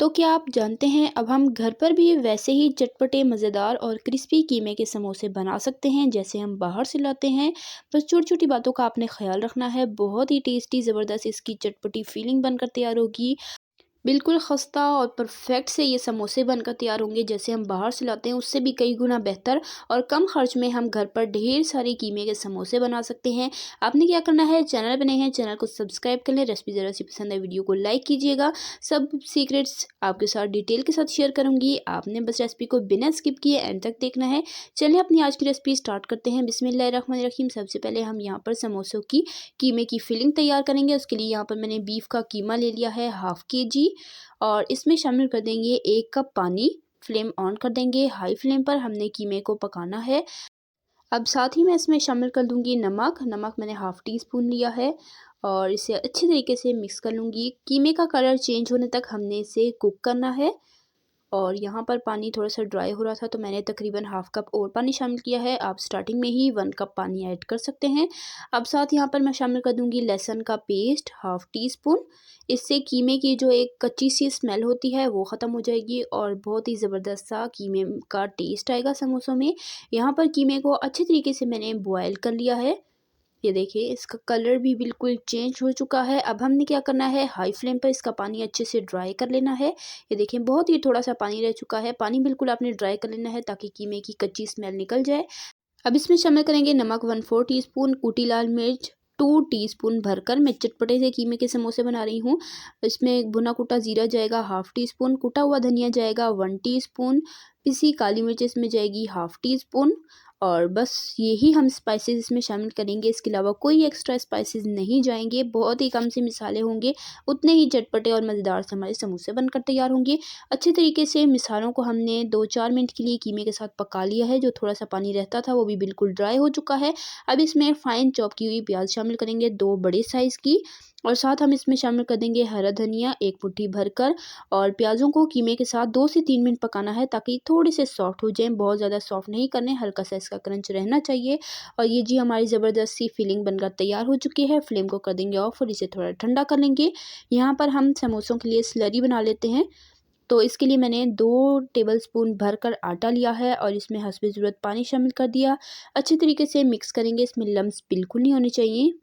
तो क्या आप जानते हैं अब हम घर पर भी वैसे ही चटपटे मज़ेदार और क्रिस्पी कीमे के समोसे बना सकते हैं जैसे हम बाहर से लाते हैं। बस छोटी छोटी बातों का आपने ख्याल रखना है। बहुत ही टेस्टी ज़बरदस्त इसकी चटपटी फीलिंग बनकर तैयार होगी। बिल्कुल खस्ता और परफेक्ट से ये समोसे बनकर तैयार होंगे जैसे हम बाहर से लाते हैं उससे भी कई गुना बेहतर। और कम खर्च में हम घर पर ढेर सारे कीमे के समोसे बना सकते हैं। आपने क्या करना है, चैनल बने हैं चैनल को सब्सक्राइब कर लें। रेसिपी ज़रा सी पसंद है वीडियो को लाइक कीजिएगा। सब सीक्रेट्स आपके साथ डिटेल के साथ शेयर करूंगी। आपने बस रेसिपी को बिना स्किप किए एंड तक देखना है। चलिए अपनी आज की रेसिपी स्टार्ट करते हैं। बिस्मिल्लाहिर्रहमानिर्रहीम। सबसे पहले हम यहाँ पर समोसों की कीमे की फिलिंग तैयार करेंगे। उसके लिए यहाँ पर मैंने बीफ का कीमा ले लिया है हाफ के जी और इसमें शामिल कर देंगे 1 कप पानी। फ्लेम ऑन कर देंगे, हाई फ्लेम पर हमने कीमे को पकाना है। अब साथ ही मैं इसमें शामिल कर दूंगी नमक। नमक मैंने हाफ टी स्पून लिया है और इसे अच्छी तरीके से मिक्स कर लूँगी। कीमे का कलर चेंज होने तक हमने इसे कुक करना है। और यहाँ पर पानी थोड़ा-सा ड्राई हो रहा था तो मैंने तकरीबन हाफ़ कप और पानी शामिल किया है। आप स्टार्टिंग में ही 1 कप पानी ऐड कर सकते हैं। अब साथ यहाँ पर मैं शामिल कर दूँगी लहसुन का पेस्ट हाफ़ टी स्पून। इससे कीमे की जो एक कच्ची सी स्मेल होती है वो ख़त्म हो जाएगी और बहुत ही ज़बरदस्त सा कीमे का टेस्ट आएगा समोसों में। यहाँ पर कीमे को अच्छे तरीके से मैंने बॉयल कर लिया है। ये देखिए इसका कलर भी बिल्कुल चेंज हो चुका है। अब हमने क्या करना है, हाई फ्लेम पर इसका पानी अच्छे से ड्राई कर लेना है। ये देखिए बहुत ही थोड़ा सा पानी रह चुका है। पानी बिल्कुल आपने ड्राई कर लेना है ताकि कीमे की कच्ची स्मेल निकल जाए। अब इसमें शामिल करेंगे नमक 1/4 टीस्पून, कुटी लाल मिर्च 2 टीस्पून भरकर। मैं चटपटे से कीमे के समोसे बना रही हूँ। इसमें भुना कुटा ज़ीरा जाएगा हाफ़ टी स्पून, कुटा हुआ धनिया जाएगा 1 टीस्पून, पिसी काली मिर्च इसमें जाएगी हाफ़ टी स्पून। और बस यही हम स्पाइसेस इसमें शामिल करेंगे। इसके अलावा कोई एक्स्ट्रा स्पाइसेस नहीं जाएंगे। बहुत ही कम से मिसाले होंगे, उतने ही चटपटे और मज़ेदार से हमारे समोसे बनकर तैयार होंगे। अच्छे तरीके से मिसालों को हमने 2-4 मिनट के लिए कीमे के साथ पका लिया है। जो थोड़ा सा पानी रहता था वो भी बिल्कुल ड्राई हो चुका है। अब इसमें फाइन चॉप की हुई प्याज शामिल करेंगे 2 बड़े साइज़ की। और साथ हम इसमें शामिल कर देंगे हरा धनिया 1 मुट्ठी भरकर। और प्याज़ों को कीमे के साथ 2 से 3 मिनट पकाना है ताकि थोड़े से सॉफ्ट हो जाएं। बहुत ज़्यादा सॉफ्ट नहीं करने, हल्का सा इसका क्रंच रहना चाहिए। और ये जी हमारी ज़बरदस्त सी फिलिंग बनकर तैयार हो चुकी है। फ्लेम को कर देंगे ऑफ और इसे थोड़ा ठंडा कर लेंगे। यहाँ पर हम समोसों के लिए स्लरी बना लेते हैं। तो इसके लिए मैंने 2 टेबलस्पून भरकर आटा लिया है और इसमें हस्बे ज़रूरत पानी शामिल कर दिया। अच्छे तरीके से मिक्स करेंगे, इसमें लम्स बिल्कुल नहीं होने चाहिए।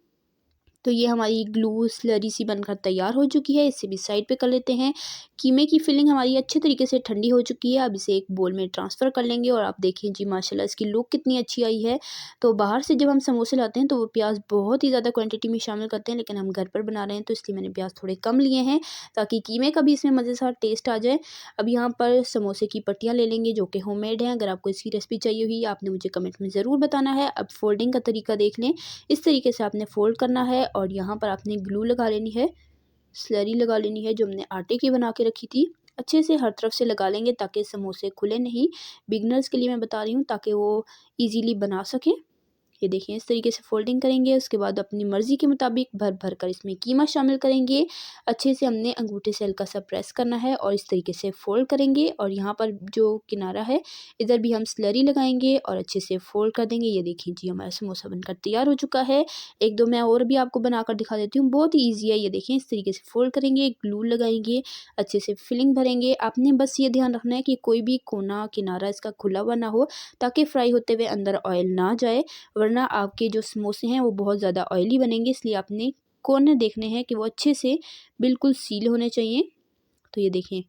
तो ये हमारी ग्लू स्लरी सी बनकर तैयार हो चुकी है। इसे भी साइड पे कर लेते हैं। कीमे की फिलिंग हमारी अच्छे तरीके से ठंडी हो चुकी है। अब इसे एक बोल में ट्रांसफ़र कर लेंगे और आप देखें जी माशाल्लाह इसकी लुक कितनी अच्छी आई है। तो बाहर से जब हम समोसे लाते हैं तो वो प्याज बहुत ही ज़्यादा क्वांटिटी में शामिल करते हैं, लेकिन हम घर पर बना रहे हैं तो इसलिए मैंने प्याज थोड़े कम लिए हैं ताकि कीमे का भी इसमें मज़ेदार टेस्ट आ जाए। अब यहाँ पर समोसे की पट्टियाँ ले लेंगे जो कि होममेड हैं। अगर आपको इसकी रेसिपी चाहिए हुई आपने मुझे कमेंट में ज़रूर बताना है। अब फोल्डिंग का तरीका देख लें। इस तरीके से आपने फ़ोल्ड करना है और यहाँ पर आपने ग्लू लगा लेनी है, स्लरी लगा लेनी है जो हमने आटे की बना के रखी थी। अच्छे से हर तरफ से लगा लेंगे ताकि समोसे खुले नहीं। बिगिनर्स के लिए मैं बता रही हूँ ताकि वो ईज़िली बना सकें। ये देखिए इस तरीके से फ़ोल्डिंग करेंगे। उसके बाद अपनी मर्ज़ी के मुताबिक भर-भर कर इसमें कीमा शामिल करेंगे। अच्छे से हमने अंगूठे से हल्का-सा प्रेस करना है और इस तरीके से फ़ोल्ड करेंगे। और यहाँ पर जो किनारा है इधर भी हम स्लरी लगाएँगे और अच्छे से फ़ोल्ड कर देंगे। ये देखिए जी हमारा समोसा बनकर तैयार हो चुका है। 1-2 मैं और भी आपको बनाकर दिखा देती हूँ, बहुत ही ईज़ी है। ये देखिए इस तरीके से फ़ोल्ड करेंगे, ग्लू लगाएँगे, अच्छे से फिलिंग भरेंगे। आपने बस ये ध्यान रखना है कि कोई भी कोना किनारा इसका खुला हुआ ना हो ताकि फ्राई होते हुए अंदर ऑयल ना जाए, वरना आपके जो समोसे हैं वो बहुत ज़्यादा ऑयली बनेंगे। इसलिए आपने कोने देखने हैं कि वो अच्छे से बिल्कुल सील होने चाहिए। तो ये देखें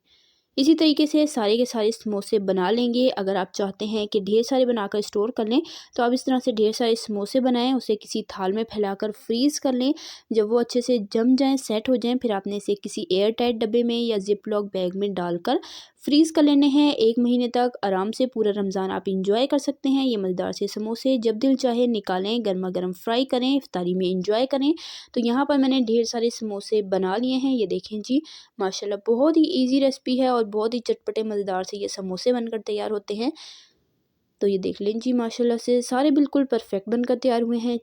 इसी तरीके से सारे के सारे समोसे बना लेंगे। अगर आप चाहते हैं कि ढेर सारे बनाकर स्टोर कर लें तो आप इस तरह से ढेर सारे समोसे बनाएं, उसे किसी थाल में फैलाकर फ्रीज़ कर लें। जब वो अच्छे से जम जाएं, सेट हो जाएं, फिर आपने इसे किसी एयर टाइट डब्बे में या जिप लॉक बैग में डालकर फ्रीज़ कर लेने हैं। 1 महीने तक आराम से पूरा रमज़ान आप इंजॉय कर सकते हैं। ये मज़ेदार से समोसे जब दिल चाहे निकालें, गर्मा गर्म फ्राई करें, इफ्तारी में इंजॉय करें। तो यहाँ पर मैंने ढेर सारे समोसे बना लिए हैं। ये देखें जी माशाल्लाह बहुत ही ईज़ी रेसिपी है और बहुत ही चटपटे मज़ेदार से ये समोसे बनकर तैयार होते हैं। तो ये देख लें जी माशाल्लाह से सारे बिल्कुल परफेक्ट बनकर तैयार हुए हैं।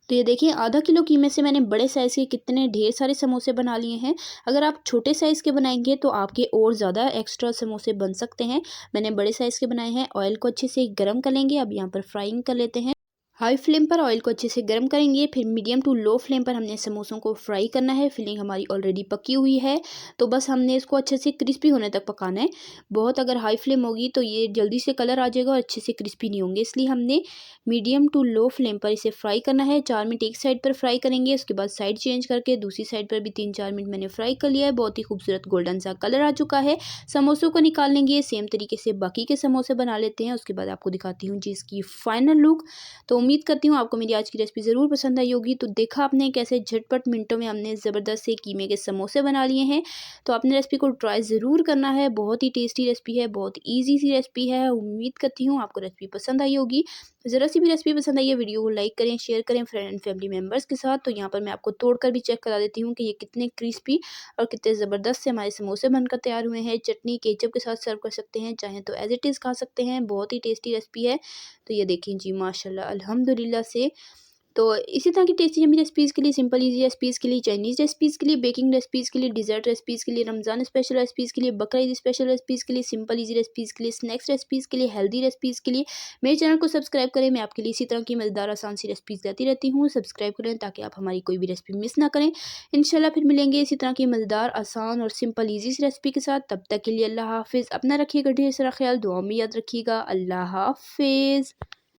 तो ये देखिए आधा किलो कीमे से मैंने बड़े साइज़ के कितने ढेर सारे समोसे बना लिए हैं। अगर आप छोटे साइज़ के बनाएंगे तो आपके और ज़्यादा एक्स्ट्रा समोसे बन सकते हैं। मैंने बड़े साइज़ के बनाए हैं। ऑयल को अच्छे से गर्म कर लेंगे। अब यहाँ पर फ्राइंग कर लेते हैं। हाई फ्लेम पर ऑयल को अच्छे से गर्म करेंगे, फिर मीडियम टू लो फ्लेम पर हमने समोसों को फ्राई करना है। फिलिंग हमारी ऑलरेडी पकी हुई है, तो बस हमने इसको अच्छे से क्रिस्पी होने तक पकाना है। बहुत अगर हाई फ्लेम होगी तो ये जल्दी से कलर आ जाएगा और अच्छे से क्रिस्पी नहीं होंगे, इसलिए हमने मीडियम टू लो फ्लेम पर इसे फ्राई करना है। 4 मिनट एक साइड पर फ्राई करेंगे, उसके बाद साइड चेंज करके दूसरी साइड पर भी 3-4 मिनट मैंने फ्राई कर लिया है। बहुत ही खूबसूरत गोल्डन सा कलर आ चुका है। समोसों को निकाल लेंगे, सेम तरीके से बाकी के समोसे बना लेते हैं। उसके बाद आपको दिखाती हूँ जी इसकी फाइनल लुक। तो उम्मीद करती हूँ आपको मेरी आज की रेसिपी ज़रूर पसंद आई होगी। तो देखा आपने कैसे झटपट मिनटों में हमने ज़बरदस्त से कीमे के समोसे बना लिए हैं। तो आपने रेसिपी को ट्राई ज़रूर करना है, बहुत ही टेस्टी रेसिपी है, बहुत ईजी सी रेसिपी है। उम्मीद करती हूँ आपको रेसिपी पसंद आई होगी। ज़रा सी भी रेसिपी पसंद आई है, वीडियो को लाइक करें, शेयर करें फ्रेंड एंड फैमिली मेम्बर्स के साथ। तो यहाँ पर मैं आपको तोड़कर भी चेक करा देती हूँ कि ये कितने क्रिस्पी और कितने ज़बरदस्त से हमारे समोसे बनकर तैयार हुए हैं। चटनी केचप के साथ सर्व कर सकते हैं, चाहें तो एज इट इज़ खा सकते हैं। बहुत ही टेस्टी रेसिपी है। तो ये देखिए जी, माशाल्लाह अल्हम्दुलिल्लाह से। तो इसी तरह की टेस्टी यम्मी रेसिपीज़ के लिए, सिंपल ईज़ी रेसिपीज़ के लिए, चाइनीज़ रेसिपीज़ के लिए, बेकिंग रेसिपीज़ के लिए, डिज़र्ट रेसिपीज़ के लिए, रमज़ान स्पेशल रेसिपीज़ के लिए, बकरा ईद स्पेशल रेसिपीज़ के लिए, सिंपल ईज़ी रेसिपीज़ के लिए, स्नैक्स रेसिपीज़ के लिए, हेल्दी रेसिपीज़ के लिए मेरे चैनल को सब्सक्राइब करें। मैं आपके लिए इसी तरह की मज़ेदार आसान सी रेसिपीज़ लाती रहती हूँ। सब्सक्राइब करें ताकि आप हमारी कोई भी रेसिपी मिस ना करें। इंशाल्लाह फिर मिलेंगे इसी तरह की मज़ेदार, आसान और सिंपल ईज़ी सी रेसिपी के साथ। तब तक के लिए अल्लाह हाफ़िज़। अपना रखिएगा ढेर सारा ख़्याल, दुआ में याद रखिएगा। अल्लाह हाफ़िज़।